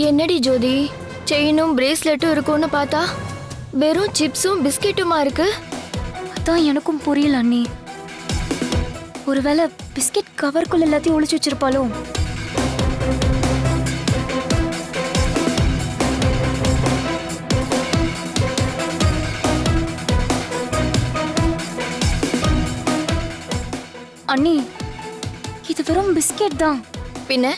என்னடி ஜோதி, செயினும் பிரேஸ்லெட்டும் இருக்கும்னு பார்த்தா வெறும் சிப்ஸும் பிஸ்கெட்டுமா இருக்கு. அதான் எனக்கும் புரியல அண்ணி. ஒருவேளை பிஸ்கெட் கவருக்குள்ள எல்லாத்தையும் ஒளிச்சு வச்சிருப்பாளோ? அண்ணி, இது வெறும் பிஸ்கெட் தான். பின்ன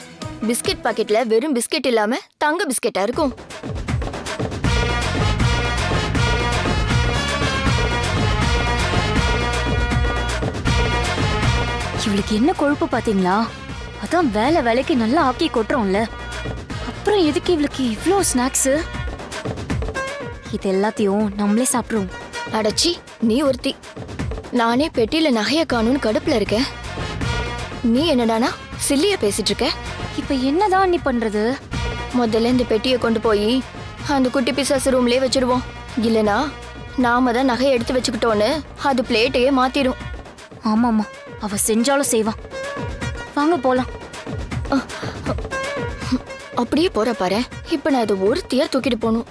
பிஸ்கெட் பாக்கெட்ல வெறும் பிஸ்கெட் இல்லாம தங்க பிஸ்கெட்டா இருக்கும். இவளுக்கு என்ன கொழுப்பு பாத்தீங்களா? அதான் வேலை வேலைக்கு நல்லா ஆக்கி கொட்டுறோம்ல, அப்புறம் எதுக்கு இவளுக்கு இவ்ளோ ஸ்நாக்ஸ்? இது எல்லாத்தையும் நம்மளே சாப்பிடுவோம். அடச்சி, நீ ஒருத்தி. நானே பெட்டியில நகைய காணும்னு கடுப்புல இருக்கேன். நீ என்னடானா சில்லிய பேசிட்டு இருக்க. இப்ப என்னதான் நீ பண்றது? முதல்ல இந்த பெட்டியை கொண்டு போய் அந்த குட்டி பிசாசு ரூம்லயே வச்சிருவோம். இல்லனா நாம தான் நகையை எடுத்து வச்சுக்கிட்டோன்னு அது பிளேட்டையே மாத்திரும். ஆமாமா, அவ செஞ்சாலும் செய்வான். வாங்க போலாம். அப்படியே போற பாரு. இப்ப நான் இதை ஒருத்தியா தூக்கிட்டு போகணும்.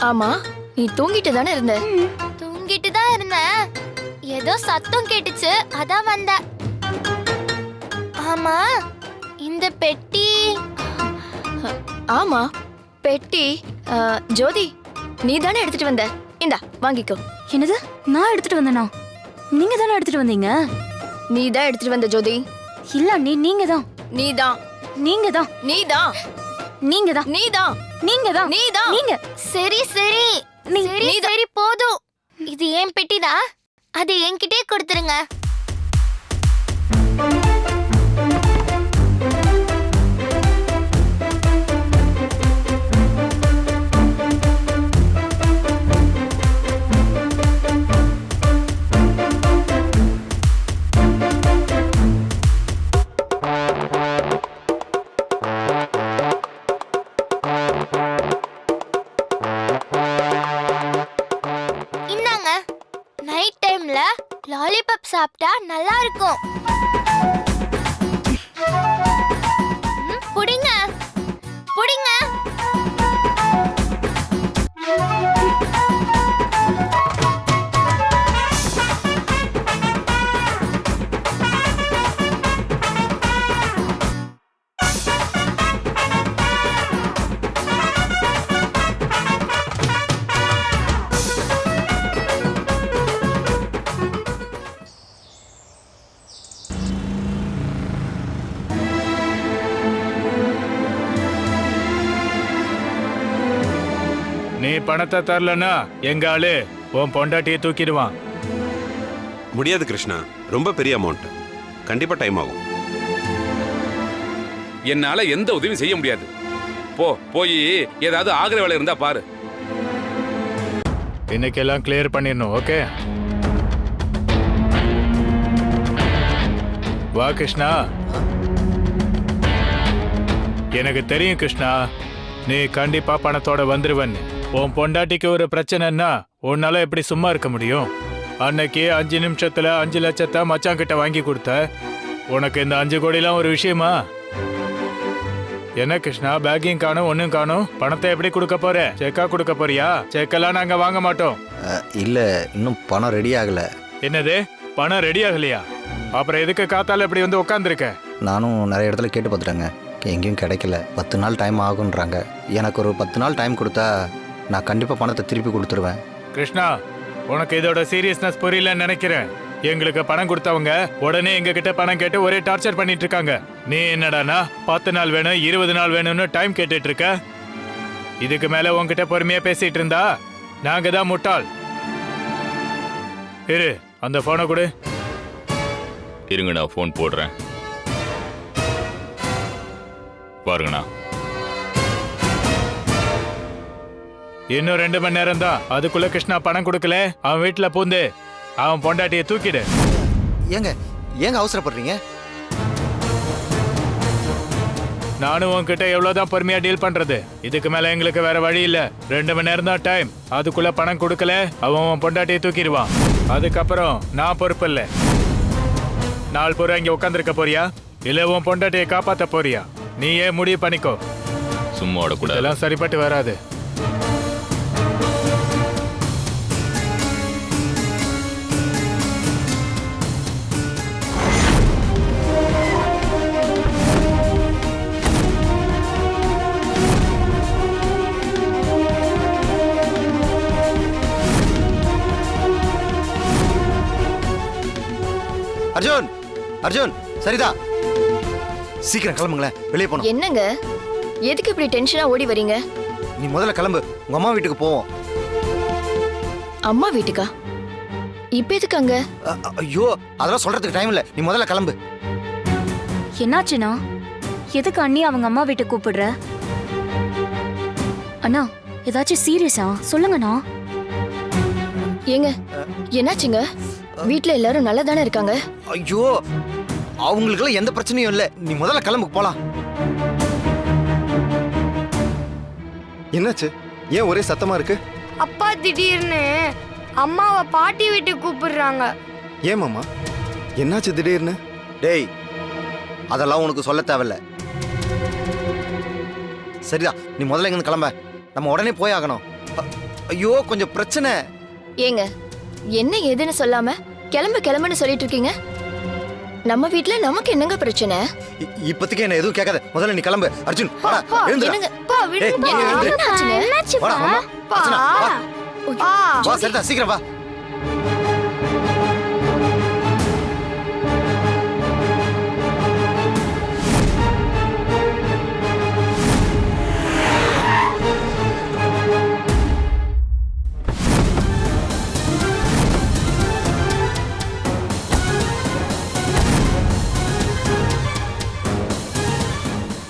ஆமா, நீ தூங்கிட்டு தானே இருந்த? தூங்கிட்டு தான் இருந்தேன். ஏதோ சத்தம் கேட்டுச்சு, அதான் வந்த. ஆமா, இந்த பெட்டி. ஆமா, பெட்டி. ஜோதி, நீ தானே எடுத்துட்டு வந்த. இந்தா வாங்கிக்கோ. என்னது, நான் எடுத்துட்டு வந்தேனா? நீங்க தானே எடுத்துட்டு வந்தீங்க? நீ தான் எடுத்துட்டு வந்த ஜோதி. இல்ல அண்ணி, நீங்க தான். நீதான். நீங்கதான். நீதான். நீங்கதான். நீதான். நீங்கதான். நீதான். நீங்க. சரி சரி சரி சரி போதும். இது ஏன் பெட்டிதான், அது என்கிட்டே கொடுத்துருங்க. நைட் டைம்ல லாலிபாப் சாப்பிட்டா நல்லா இருக்கும். புடிங்க புடிங்க. நீ பணத்தை தரலன்னா எங்க ஆளு உன் பொண்டாட்டியை தூக்கிடுவான். முடியாது கிருஷ்ணா, ரொம்ப பெரிய அமௌண்ட். கண்டிப்பா டைம் ஆகும். என்னால எந்த உதவியும் செய்ய முடியாது. போய் ஏதாவது ஆகிற வேலை இருந்தா பாரு. இன்னைக்கெல்லாம் கிளியர் பண்ணிடணும். ஓகே, வா கிருஷ்ணா. எனக்கு தெரியும் கிருஷ்ணா, நீ கண்டிப்பா பணத்தோட வந்துருவன்னு. உன் பொண்டாட்டிக்கு ஒரு பிரச்சனைன்னா உன்னால எப்படி சும்மா இருக்க முடியும்? அன்னைக்கு 5 நிமிஷத்துல 5 லட்சத்தை மச்சான் கிட்ட வாங்கி கொடுத்த. உனக்கு இந்த 5 கோடிலாம் ஒரு விஷயமா? என்ன கிருஷ்ணா, பேக்கிங் காணும், ஒன்னும் காணும். பணத்தை எப்படி கொடுக்க போற? செக்கா கொடுக்க போறியா? செக்கெல்லாம் நாங்க வாங்க மாட்டோம். இல்ல, இன்னும் பணம் ரெடி ஆகல. என்னது, பணம் ரெடி ஆகலையா? அப்புறம் எதுக்கு காத்தால இப்படி வந்து உட்காந்துருக்க? நானும் நிறைய இடத்துல கேட்டு பார்த்துட்டேங்க, எங்கேயும் கிடைக்கல. 10 நாள் டைம் ஆகுன்றாங்க. எனக்கு ஒரு 10 நாள் டைம் கொடுத்தா நான் கண்டிப்பாக பணத்தை திருப்பி கொடுத்துருவேன். கிருஷ்ணா, உனக்கு இதோட சீரியஸ்னஸ் புரியலன்னு நினைக்கிறேன். எங்களுக்கு பணம் கொடுத்தவங்க உடனே எங்க கிட்ட பணம் கேட்டு ஒரே டார்ச்சர் பண்ணிட்டு இருக்காங்க. நீ என்னடானா 10 நாள் வேணும் 20 நாள் வேணும்னு டைம் கேட்டுட்டு இருக்க. இதுக்கு மேல உன்கிட்ட பொறுமையா பேசிட்டு இருந்தா நாங்க தான் முட்டாள். இரு, அந்த போனை கொடு. இருங்க, நான் ஃபோன் போடுறேன். பாருங்கண்ணா. இன்னும் 2 மணி நேரம் தான். அதுக்குள்ள கிருஷ்ணா பணம் கொடுக்கல அவன் வீட்டுல பூந்து அவன் பொண்டாட்டியை தூக்கிடு. ஏங்க ஏங்க அவசரப்படுறீங்க? நானும் உன்கிட்ட எவ்வளவுதான் பொறுமையா டீல் பண்றது. இதுக்கு மேல எங்களுக்கு வேற வழி இல்ல. 2 மணி நேரம் தான் டைம். அதுக்குள்ள பணம் கொடுக்கல அவன் பொண்டாட்டியை தூக்கிடுவான். அதுக்கப்புறம் நான் பொறுப்பு இல்ல. நாள் பூரா இங்க உட்காந்துருக்க போறியா இல்ல உன் பொண்டாட்டியை காப்பாத்த போறியா? நீயே முடிவு பண்ணிக்கோ. சும்மா விடக்கூடாது. இதெல்லாம் சரிப்பட்டு வராது. அர்ஜுன், அர்ஜுன், சரிதா, சீக்கிரம் கிளம்புங்களேன், வெளியே போகணும். என்னங்க எதுக்கு இப்படி டென்ஷனா ஓடி வரீங்க? நீ முதல்ல கிளம்பு, உங்க அம்மா வீட்டுக்கு போவோம். அம்மா வீட்டுக்கா? இப்ப எதுக்கு அங்க? ஐயோ, அதெல்லாம் சொல்றதுக்கு டைம் இல்ல, நீ முதல்ல கிளம்பு. என்னாச்சுண்ணா? எதுக்கு அண்ணி அவங்க அம்மா வீட்டுக்கு கூப்பிடுற? அண்ணா, ஏதாச்சும் சீரியஸா சொல்லுங்கண்ணா. ஏங்க என்னாச்சுங்க? வீட்ல எல்லாரும் நல்லா தானே இருக்காங்க? ஐயோ, அவங்களுக்குலாம் எந்த பிரச்சனையும் இல்ல, நீ முதல்ல கிளம்பு, போலாம். என்னாச்சு? ஏன் ஒரே சத்தமா இருக்கு? அப்பா திடீர்னு அம்மாவை பாட்டி வீட்டுக்கு கூப்பிடுறாங்க. ஏன் மாமா, என்னாச்சு திடீர்னு? டேய், அதெல்லாம் உனக்கு சொல்ல தேவையில்ல. சரிதா, நீ முதல்ல இங்க கிளம்ப, நம்ம உடனே போய் ஆகணும். ஐயோ, கொஞ்சம் பிரச்சனை. ஏங்க என்ன ஏதுன்னு சொல்லாம கிளம்புன்னு சொல்லிட்டு இருக்கீங்க. நம்ம வீட்ல நமக்கு என்னங்க பிரச்சனை? இப்போதைக்கு என்ன எதுவும் கேட்காத, முதல்ல நீ கிளம்பு. அர்ஜுன், வாடா, எழுந்துடா. என்னங்க ஏய், இங்க எழுந்து. என்னாச்சுங்க? வாடா, மாமா. அர்ச்சனா, வா. வா, சரிதா, சீக்கிரம் வா.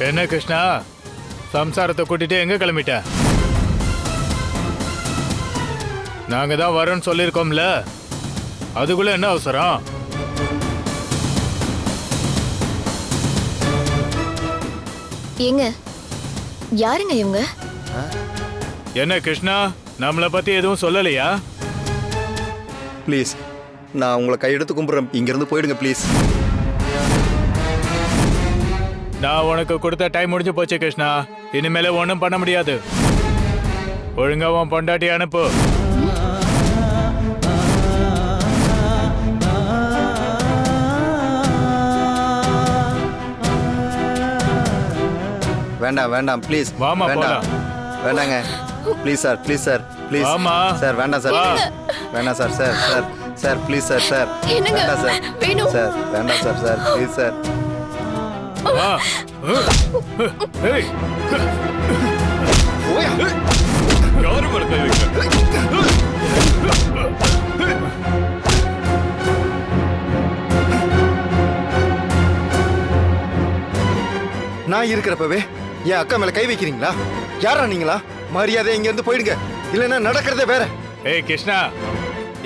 என்ன கிருஷ்ணா, சம்சாரத்தை கூட்டிட்டு எங்க கிளம்பிட்ட? நாங்க தான் வரோன்னு சொல்லியிருக்கோம்ல, அதுக்குள்ள என்ன அவசரம்? ஏங்க யாருங்க இவங்க? என்ன கிருஷ்ணா, நம்மளை பத்தி எதுவும் சொல்லலையா? ப்ளீஸ், நான் உங்களை கையெடுத்து கும்பிட்றேன், இங்கிருந்து போயிடுங்க ப்ளீஸ். நான் உனக்கு கொடுத்த டைம் முடிஞ்சு போச்சு கிருஷ்ணா. இனிமேல ஒன்றும் பண்ண முடியாது. ஒழுங்கா உன் பொண்டாட்டி அனுப்பு. வேண்டாம் வேண்டாம் ப்ளீஸ். வாமா, வேண்டாம், வேண்டாங்க. Please sir, please sir, please. வாமா. சார் வேண்டாம் சார், வேண்டாம் sir, sir sir sir please sir, sir என்னங்க? வேண்டாம் சார், வேணும். சார் வேண்டாம் சார், சார் ப்ளீஸ் சார். வா. ஏய். யாரு மேல கை வைக்கிற? நான் இருக்கிறப்பவே என் அக்கா மேல கை வைக்கிறீங்களா? யாரா நீங்களா? மரியாதை இங்க இருந்து போயிடுங்க, இல்லைன்னா நடக்கிறதே வேற. ஏய் கிருஷ்ணா,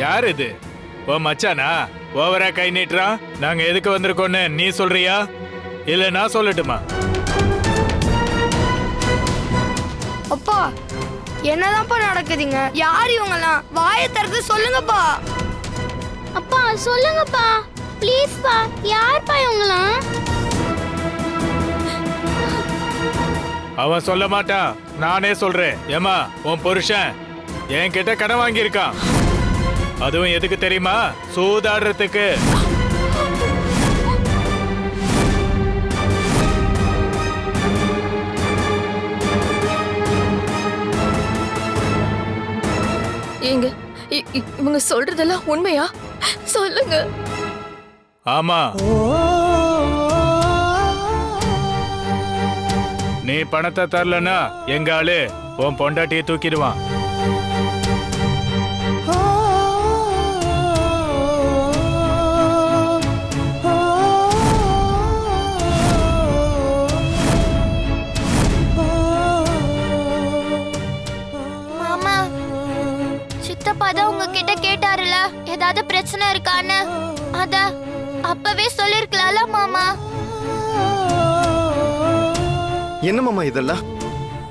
யார் இது? ஓ மச்சானா? ஓவரா கை நீட்டுறான். நாங்க எதுக்கு வந்திருக்கோன்னு நீ சொல்றியா இல்ல நான் சொல்லட்டுமா? அப்பா என்னதான்ப்பா நடக்குதுங்க? யார் இவங்கலாம்? வாயை திறந்து சொல்லுங்கப்பா. அப்பா சொல்லுங்கப்பா, ப்ளீஸ்ப்பா. யார்ப்பா இவங்கலாம்? அவன் சொல்ல மாட்டான், நானே சொல்றேன். ஏமா, உன் புருஷன் என்கிட்ட கடன் வாங்கியிருக்கான். அதுவும் எதுக்கு தெரியுமா? சூதாடுறதுக்கு. ஏங்க இவங்க சொல்றதெல்லாம் உண்மையா? சொல்லுங்க. ஆமா, நீ பணத்தை தரலன்னா எங்க ஆளு உன் பொண்டாட்டியை தூக்கிடுவான். மாமா, சித்தப்பா தான் உங்ககிட்ட கேட்டாருல ஏதாவது பிரச்சனை இருக்கான்னு. அத அப்பவே சொல்லிருக்கலாம்ல மாமா. என்ன மாமா இதெல்லாம்?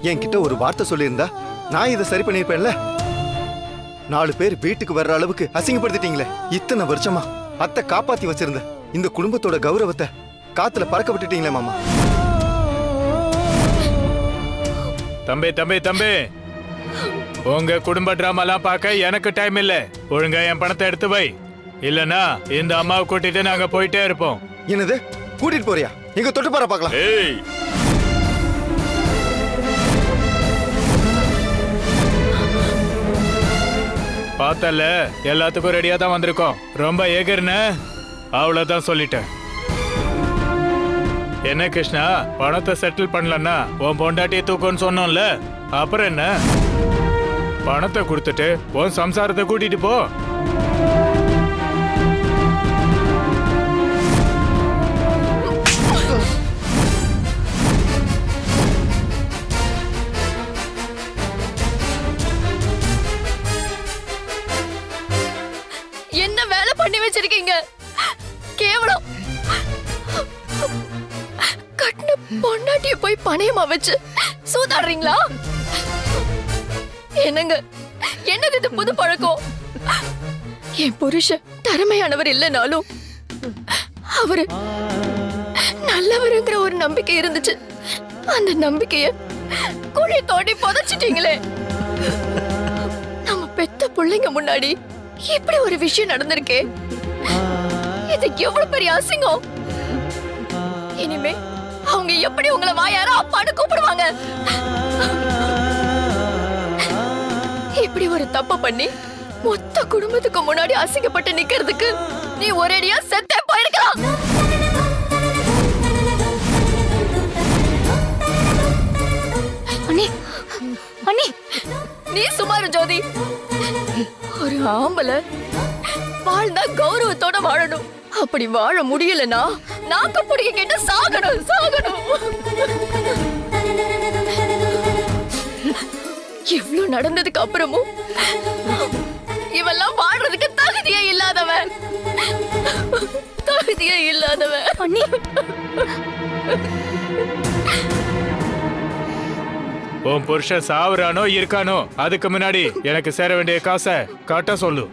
என்கிட்ட ஒரு வார்த்தை சொல்லியிருந்தா நான் இதை சரி பண்ணிருப்பேன்ல. 4 பேர் வீட்டுக்கு வர்ற அளவுக்கு அசிங்கப்படுத்திட்டீங்களே. இத்தனை வருஷமா அத்தை காப்பாத்தி வச்சிருந்த இந்த குடும்பத்தோட கௌரவத்தை காத்துல பறக்க விட்டுட்டீங்களே மாமா. தம்பி தம்பி தம்பி, உங்க குடும்ப டிராமாலாம் பார்க்க எனக்கு டைம் இல்ல. ஒழுங்கா என் பணத்தை எடுத்து வை, இல்லனா இந்த அம்மாவை கூட்டிட்டு நாங்க போயிட்டே இருப்போம். என்னது கூட்டிட்டு போறியா? எங்க தொட்டு பாரு பார்க்கலாம். ஏய், பார்த்தல, எல்லாத்துக்கும் ரெடியா தான் வந்திருக்கோம். ரொம்ப ஏகர்னு அவ்வளவுதான் சொல்லிட்டேன். என்ன கிருஷ்ணா, பணத்தை செட்டில் பண்ணலன்னா உன் பொண்டாட்டியை தூக்குன்னு சொன்னோம்ல, அப்புறம் என்ன? பணத்தை கொடுத்துட்டு உன் சம்சாரத்தை கூட்டிட்டு போ. என்ன வேலை பண்ணி வச்சிருக்கீங்க? கேவலம். கட்டின பொண்டாட்டிய போய் பணையமா வச்சு சூதாடுறீங்களா? என்னங்க, என்னது இது புது பழக்கம்? என் புருஷன் திறமையானவர் இல்லைனாலும் அவரு நல்லவருங்கிற ஒரு நம்பிக்கை இருந்துச்சு. அந்த நம்பிக்கைய குழி தோண்டி புதைச்சிட்டீங்களே. நம்ம பெத்த பிள்ளைங்க முன்னாடி இப்படி ஒரு விஷயம் நடந்திருக்கே. இது எவ்வளவு பெரிய அசிங்கம். இனிமே அவங்க எப்படி உங்களை வாயாரா அப்பான்னு கூப்பிடுவாங்க? இப்படி ஒரு தப்பு பண்ணி மொத்த குடும்பத்துக்கு முன்னாடி அசிங்கப்பட்டு நிக்கிறதுக்கு நீ ஒரேடியா செத்தே போயிருக்கலாம். அண்ணி அண்ணி, நீ சுமாரு ஜோதி. ஒரு ஆம்பளை வாழ்ந்தா கௌரவத்தோட வாழணும். அப்படி வாழ முடியலனா நாக்க புடிக்க கேட்டு சாகணும் சாகணும். எவ்வளவு நடந்ததுக்கு அப்புறமும் இவெல்லாம் வாழ்றதுக்கு தகுதியே இல்லாதவன். தகுதியே இல்லாதவன். அண்ணி உன் புருஷன் சாவுறானோ இருக்கானோ, அதுக்கு முன்னாடி எனக்கு சேர வேண்டிய காசை காட்ட சொல்லு.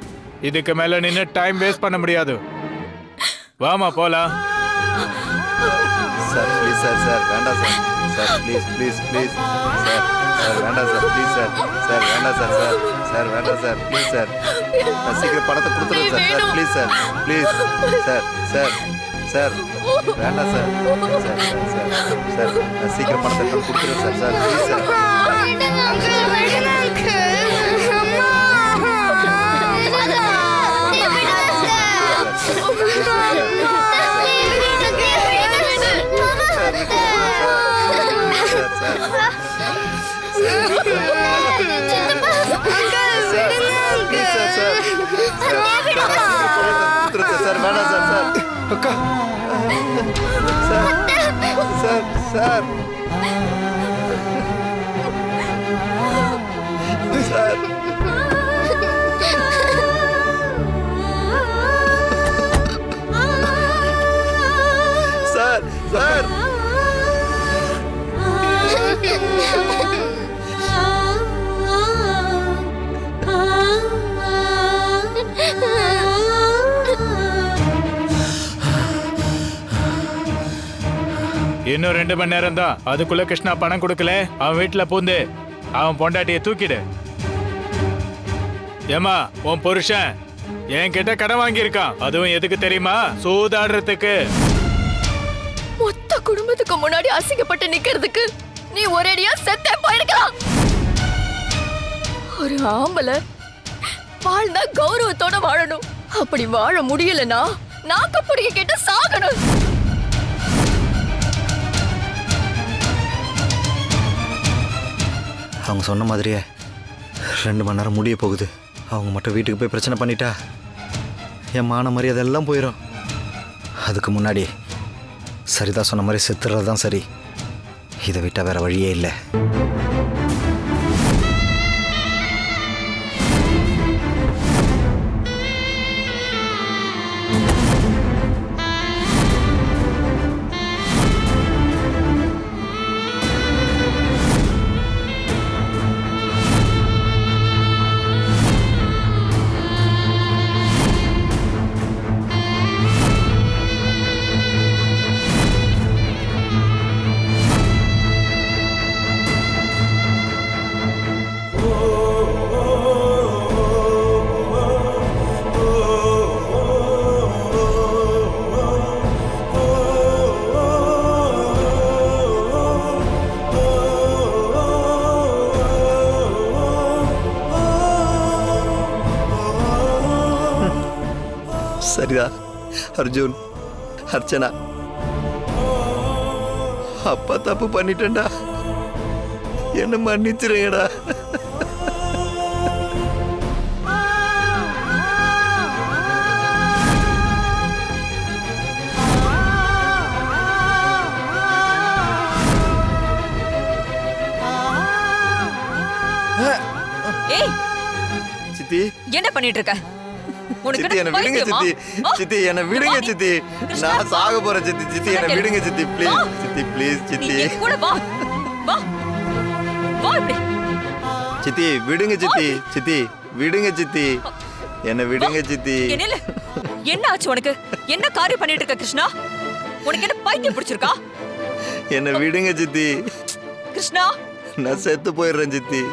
இதுக்கு மேல நின்று டைம் வேஸ்ட் பண்ண முடியாது. வாமா போலாம். சார் ப்ளீஸ் சார், சார் வேண்டாம் sir, sir please please please sir, sir வேண்டாம் சார், ப்ளீஸ் சார், சார் வேண்டாம் சார், சார் சார் வேண்டாம் சார், ப்ளீஸ் சார், நான் சீக்கிரம் பணத்தை கொடுத்துருவேன் sir, sir please sir, please sir, sir sir வேண்டாம் சார், சார் சார் சார் நான் சீக்கிரம் பணத்தை கொடுத்துருவேன் sir, sir please sir. Sir வேண்டாம் சார், சார் அக்கா sir sir sir sir sir sir இன்னும் 2 மணி நேரம் தான். அதுக்குள்ள கிருஷ்ணா பணம் கொடுக்கல, அவன் வீட்டுல பூந்து அவன் பொண்டாட்டியை தூக்கிடு. ஏமா, உன் புருஷன் என்கிட்ட கடன் வாங்கியிருக்கான். அதுவும் எதுக்கு தெரியுமா? சூதாடுறதுக்கு. மொத்த குடும்பத்துக்கு முன்னாடி அசிங்கப்பட்டு நிக்கிறதுக்கு நீ ஒரேடியா செத்தே போயிருக்கலாம். ஒரு ஆம்பளை வாழ்ந்தா கௌரவத்தோட வாழணும். அப்படி வாழ முடியலனா நாக்கப்புடிய கேட்டு சாகணும். அவங்க சொன்ன மாதிரியே 2 மணி நேரம் முடிய போகுது. அவங்க மட்டும் வீட்டுக்கு போய் பிரச்சனை பண்ணிட்டா என் மான மரியாதை எல்லாம் போயிடும். அதுக்கு முன்னாடி சரிதா சொன்ன மாதிரி செத்துறது தான் சரி. இதை விட்டால் வேற வழியே இல்லை. சரிதா, அர்ஜுன், அர்ச்சனா, அப்பா தப்பு பண்ணிட்டேன்டா, என்ன மன்னிச்சிருங்கடா. ஏய், சித்தி என்ன பண்ணிட்டு இருக்க? சித்தி என்ன விடுங்க சித்தி. சித்தி என்ன விடுங்க சித்தி. நான் சாக போறேன் சித்தி. சித்தி என்ன விடுங்க சித்தி. ப்ளீஸ் சித்தி, ப்ளீஸ் சித்தி. கூட வா வா வா இப்படி. சித்தி விடுங்க சித்தி. சித்தி விடுங்க சித்தி. என்ன விடுங்க சித்தி. என்ன ஆச்சு உனக்கு? என்ன காரியம் பண்ணிட்டு இருக்க கிருஷ்ணா? உனக்கு என்ன பைத்தியம் பிடிச்சிருக்கா? என்ன விடுங்க சித்தி. கிருஷ்ணா, நான் செத்து போயிடுறேன் சித்தி.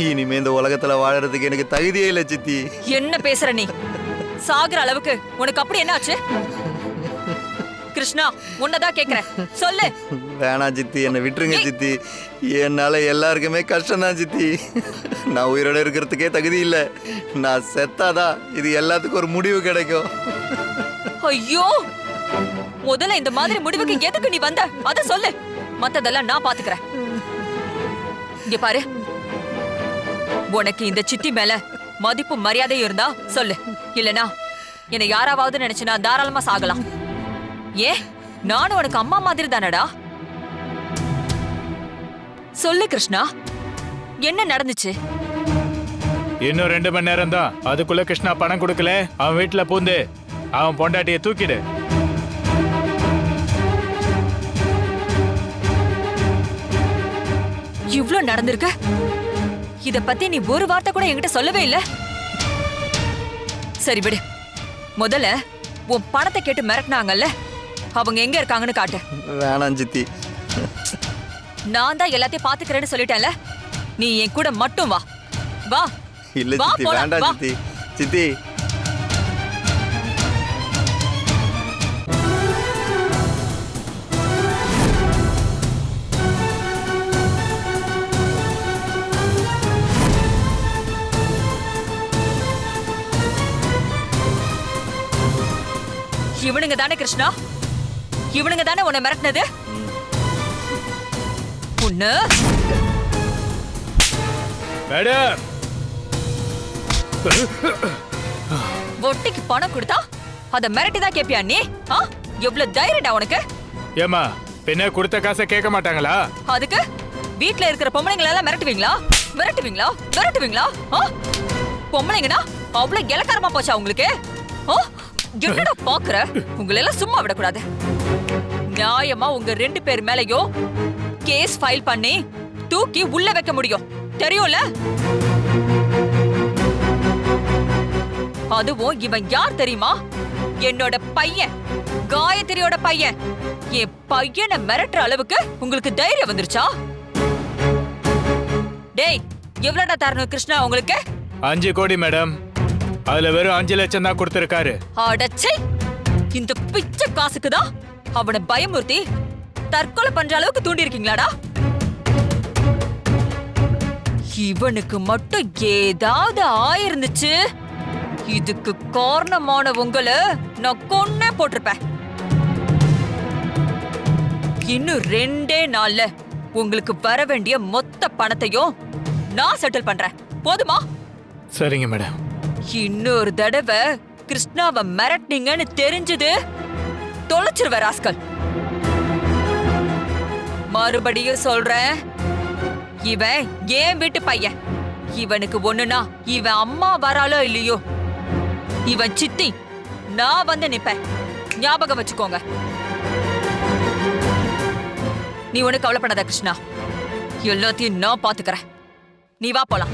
இனிமே இந்த உலகத்துல வாழறதுக்கு எனக்கு தகுதியே இல்லை சித்தி. என்ன பேசுற நீ? சாகுற அளவுக்கு உனக்கு அப்படி என்ன ஆச்சு? கிருஷ்ணா, உன்னதான் கேக்குறேன், சொல்லு. வேணாம் சித்தி, என்ன விட்டுருங்க சித்தி. என்னால எல்லாருக்குமே கஷ்டம்தான் சித்தி. நான் உயிரோட இருக்கிறதுக்கே தகுதி இல்லை. நான் செத்தாதான் இது எல்லாத்துக்கும் ஒரு முடிவு கிடைக்கும். ஐயோ, முதல்ல இந்த மாதிரி முடிவுக்கு எதுக்கு நீ வந்த அத சொல்லு. மத்ததெல்லாம் நான் பாத்துக்கிறேன். இங்க பாரு, உனக்கு இந்த சித்தி மேல மதிப்பு மரியாதையும் இருந்தா சொல்லு. இல்லனா என்னை யாராவது நினைச்சுனா தாராளமா சாகலாம். ஏ, நானும் உனக்கு அம்மா மாதிரி தானடா. சொல்லு கிருஷ்ணா, என்ன நடந்துச்சு? இன்னும் 2 மணி நேரம் தான். அதுக்குள்ள கிருஷ்ணா பணம் கொடுக்கல, அவன் வீட்டுல பூந்து அவன் பொண்டாட்டிய தூக்கிடு. இவ்ளோ நடந்திருக்க, இத பத்தி நீ ஒரு வார்த்தை கூட என்கிட்ட சொல்லவே இல்ல. சரி விடு, முதல்ல உன் பணத்தை கேட்டு மிரட்டினாங்கல்ல, அவங்க எங்க இருக்காங்கன்னு காட்டு. வேணாம் சித்தி. நான் தான் எல்லாத்தையும் பாத்துக்கிறேன்னு சொல்லிட்டேன்ல, நீ என் கூட மட்டும் வா. வா. இல்ல வா, சித்தி, போலாம், வேண்டாம் வா. சித்தி. சித்தி இவனுங்க தானே கிருஷ்ணா? இவனுங்க தானே உன்னை மிரட்டினது? உன்ன மேடம், ஒட்டிக்கு பணம் கொடுத்தா அத மிரட்டிதான் கேப்பியா நீ? எவ்வளவு தைரியம்டா உனக்கு? ஏமா பின்ன கொடுத்த காசை கேட்க மாட்டாங்களா? அதுக்கு வீட்ல இருக்கிற பொம்பளைங்களை எல்லாம் மிரட்டுவீங்களா? மிரட்டுவீங்களா? மிரட்டுவீங்களா? பொம்பளைங்கனா அவ்வளவு இலக்காரமா போச்சா உங்களுக்கு? என்னடா பாக்குற? உங்களை எல்லாம் சும்மா விடக்கூடாது. நியாயமா உங்க 2 பேர் மேலயும் கேஸ் ஃபைல் பண்ணி தூக்கி உள்ள வைக்க முடியும், தெரியும்ல? அதுவும் இவன் யார் தெரியுமா? என்னோட பையன், காயத்ரியோட பையன். என் பையனை மிரட்டுற அளவுக்கு உங்களுக்கு தைரியம் வந்துருச்சா? டேய், எவ்வளவுடா தரணும் கிருஷ்ணா உங்களுக்கு? 5 கோடி மேடம். அதுல வெறும் 5 லட்சம் தான் கொடுத்திருக்காரு. அடச்சே, இந்த பிச்சை காசுக்கு தான் அவனை பயமுறுத்தி தற்கொலை பண்ற அளவுக்கு தூண்டி இருக்கீங்களாடா? இவனுக்கு மட்டும் ஏதாவது ஆயிருந்துச்சு, இதுக்கு காரணமான உங்களை நான் கொன்னே போட்டிருப்பேன். இன்னும் 2 நாள்ல உங்களுக்கு வர வேண்டிய மொத்த பணத்தையும் நான் செட்டில் பண்றேன். போதுமா? சரிங்க மேடம். இன்னொரு தடவை கிருஷ்ணாவை மிரட்டினீங்கன்னு தெரிஞ்சது தொலைச்சிருவ ராஸ்கல். மறுபடியும் சொல்றேன், இவன் ஏன் வீட்டு பையன். இவனுக்கு ஒண்ணுனா இவன் அம்மா வராளோ இல்லையோ, இவன் சித்தி நான் வந்து நிப்பேன். ஞாபகம் வச்சுக்கோங்க. நீ ஒண்ணு கவலைப்படாத கிருஷ்ணா, எல்லாத்தையும் நான் பாத்துக்கிறேன். நீ வா போலாம்.